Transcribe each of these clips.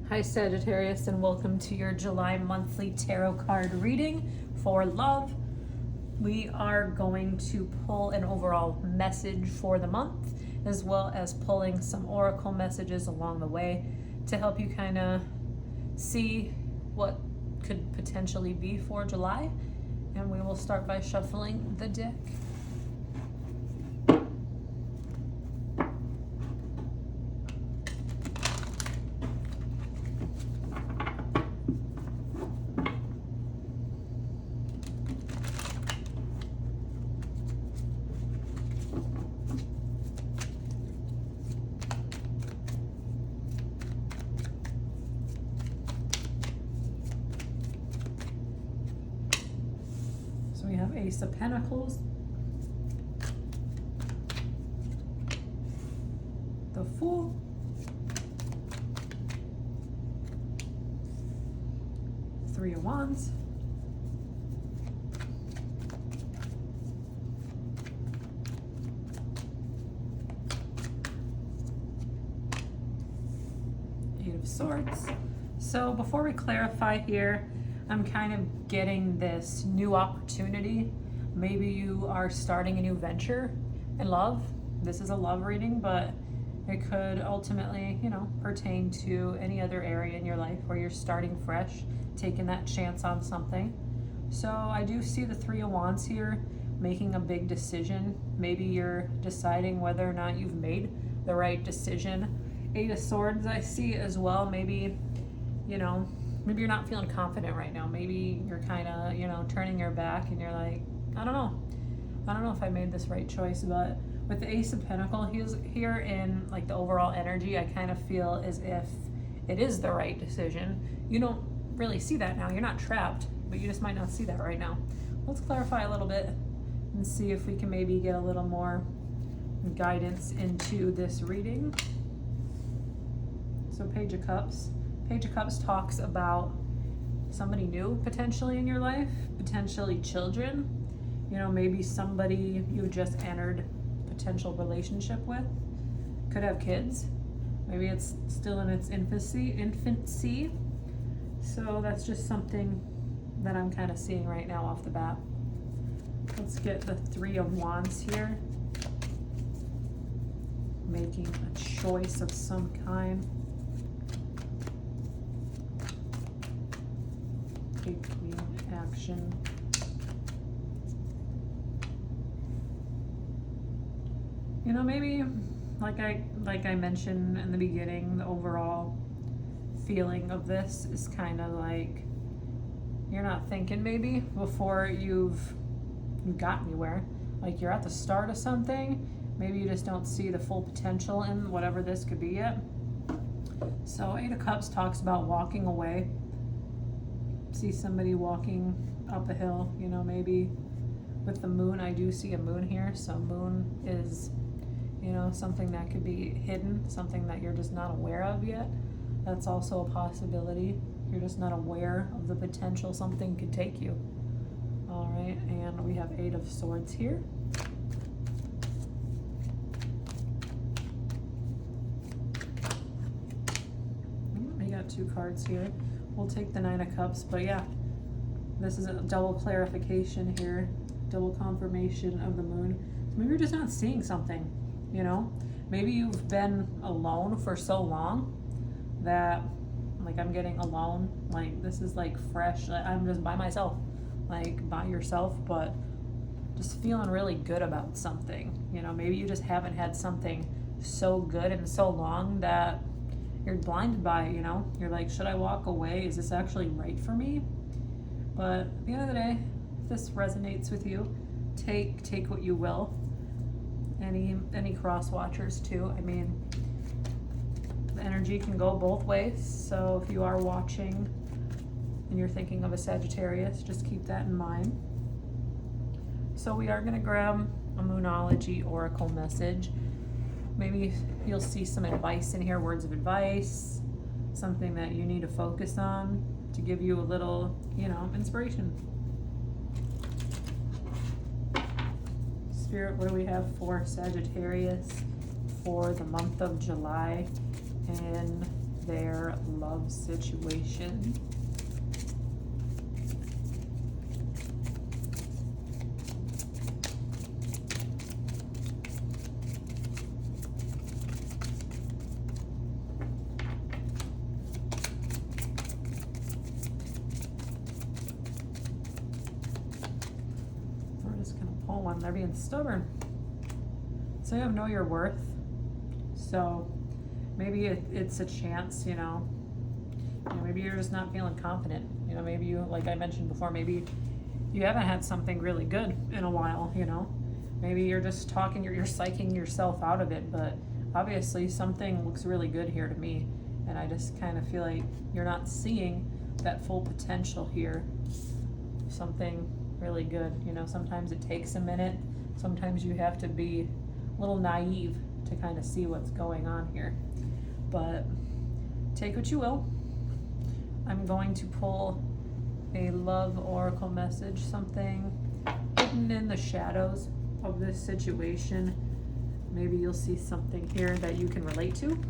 Hi Sagittarius, and welcome to your July monthly tarot card reading for love. We are going to pull an overall message for the month, as well as pulling some oracle messages along the way to help you kind of see what could potentially be for July. And we will start by shuffling the deck. We have Ace of Pentacles, the Fool, Three of Wands, Eight of Swords. So before we clarify here, I'm kind of getting this new opportunity. Maybe you are starting a new venture in love. This is a love reading, but it could ultimately, pertain to any other area in your life where you're starting fresh, taking that chance on something. So I do see the Three of Wands here, making a big decision. Maybe you're deciding whether or not you've made the right decision. Eight of Swords I see as well. Maybe, maybe you're not feeling confident right now. Maybe you're kind of, turning your back and you're like, I don't know if I made this right choice. But with the Ace of Pentacles, he's here in like the overall energy, I kind of feel as if it is the right decision. You don't really see that now. You're not trapped, but you just might not see that right now. Let's clarify a little bit and see if we can maybe get a little more guidance into this reading. So Page of Cups. Page of Cups talks about somebody new potentially in your life, potentially children, maybe somebody you just entered potential relationship with, could have kids. Maybe it's still in its infancy. So that's just something that I'm kind of seeing right now off the bat. Let's get the Three of Wands here. Making a choice of some kind. Taking action. Maybe like I mentioned in the beginning, the overall feeling of this is kind of like you're not thinking maybe before you've got anywhere. Like you're at the start of something, maybe you just don't see the full potential in whatever this could be yet. So Eight of Cups talks about walking away. See somebody walking up a hill, maybe with the moon. I do see a moon here, so moon is something that could be hidden, something that you're just not aware of yet. That's also a possibility. You're just not aware of the potential something could take you. All right, and we have Eight of Swords here. We got two cards here. We'll take the Nine of Cups, but yeah, this is a double clarification here, double confirmation of the moon. So maybe you're just not seeing something, Maybe you've been alone for so long that, like, I'm getting alone, like, this is like fresh, I'm just by myself, like by yourself, but just feeling really good about something, Maybe you just haven't had something so good in so long that you're blinded by it, You're like, should I walk away? Is this actually right for me? But at the end of the day, if this resonates with you, take what you will. Any cross watchers too. I mean, the energy can go both ways. So if you are watching and you're thinking of a Sagittarius, just keep that in mind. So we are going to grab a Moonology Oracle message. Maybe you'll see some advice in here, words of advice, something that you need to focus on to give you a little, inspiration. Spirit, what do we have for Sagittarius for the month of July in their love situation. We're just gonna pull one. They're being stubborn. So you have know your worth. So maybe it's a chance, you know, maybe you're just not feeling confident. You know, maybe you, like I mentioned before, maybe you haven't had something really good in a while, you know. Maybe you're just talking, you're psyching yourself out of it, but obviously something looks really good here to me. And I just kind of feel like you're not seeing that full potential here. Something really good, you know. Sometimes it takes a minute. Sometimes you have to be a little naive to kind of see what's going on here. But take what you will. I'm going to pull a love oracle message, something hidden in the shadows of this situation. Maybe you'll see something here that you can relate to.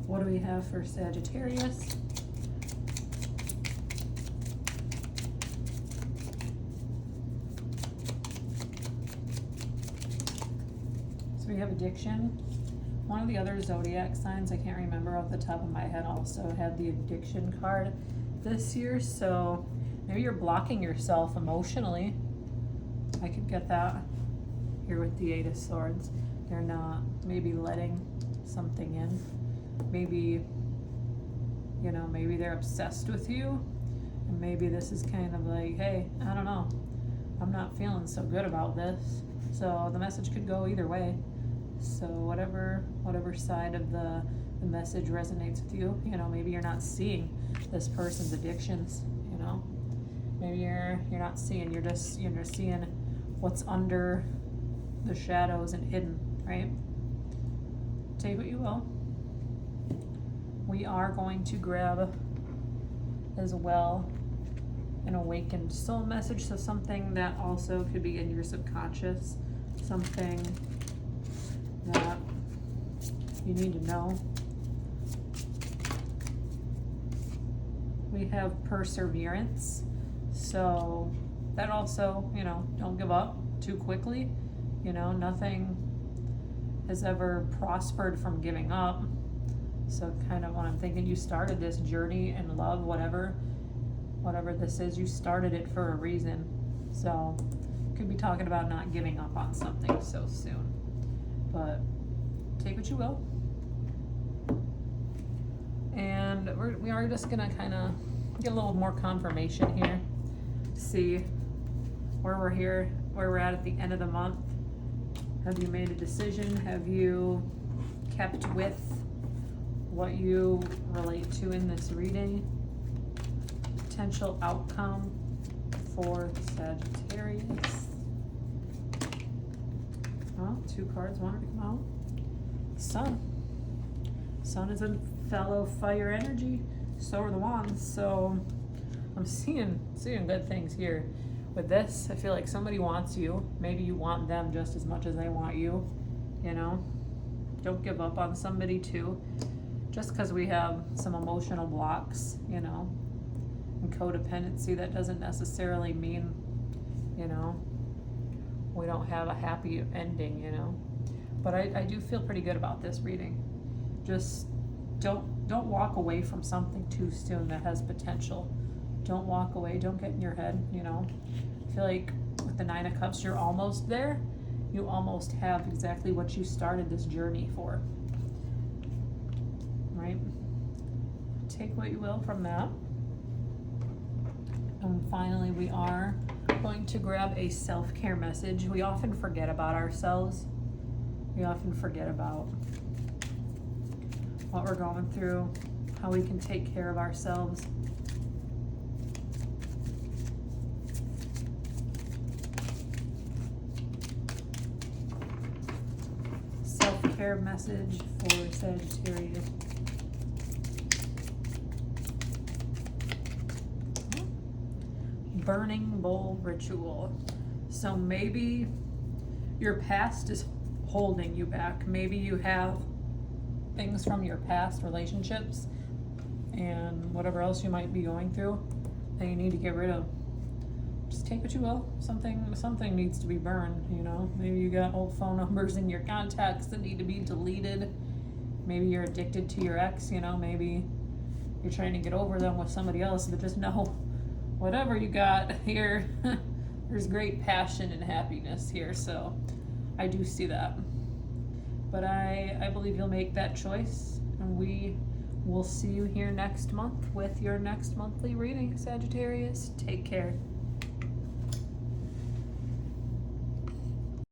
What do we have for Sagittarius? So we have addiction. One of the other zodiac signs, I can't remember off the top of my head, also had the addiction card this year. So maybe you're blocking yourself emotionally. I could get that here with the Eight of Swords. You're not maybe letting something in. Maybe, you know, maybe they're obsessed with you, and maybe this is kind of like, hey, I don't know, I'm not feeling so good about this. So the message could go either way. So whatever side of the message resonates with you, you know, maybe you're not seeing this person's addictions, you know, maybe you're not seeing, you're just seeing what's under the shadows and hidden, right? Take what you will. We are going to grab as well an awakened soul message, so something that also could be in your subconscious, something that you need to know. We have perseverance, so that also, you know, don't give up too quickly. You know, nothing has ever prospered from giving up. So kind of when I'm thinking, you started this journey in love, whatever this is, you started it for a reason. So could be talking about not giving up on something so soon. But take what you will. And we are just gonna kind of get a little more confirmation here. See where we're at the end of the month. Have you made a decision? Have you kept with what you relate to in this reading? Potential outcome for Sagittarius. Oh, two cards wanted to come out. Sun. Sun is a fellow fire energy. So are the wands. So I'm seeing good things here. With this, I feel like somebody wants you. Maybe you want them just as much as they want you. You know? Don't give up on somebody too. Just because we have some emotional blocks, you know, and codependency, that doesn't necessarily mean, you know, we don't have a happy ending, you know. But I do feel pretty good about this reading. Just don't walk away from something too soon that has potential. Don't walk away. Don't get in your head, you know. I feel like with the Nine of Cups, you're almost there. You almost have exactly what you started this journey for. Right? Take what you will from that. And finally, we are going to grab a self-care message. We often forget about ourselves. We often forget about what we're going through, how we can take care of ourselves. Self-care message for Sagittarius. burning bowl ritual. So maybe your past is holding you back. Maybe you have things from your past relationships and whatever else you might be going through that you need to get rid of. Just take what you will. Something needs to be burned, you know. Maybe you got old phone numbers in your contacts that need to be deleted. Maybe you're addicted to your ex, you know. Maybe you're trying to get over them with somebody else, but just know, whatever you got here, there's great passion and happiness here. So I do see that. But I believe you'll make that choice, and we will see you here next month with your next monthly reading, Sagittarius. Take care.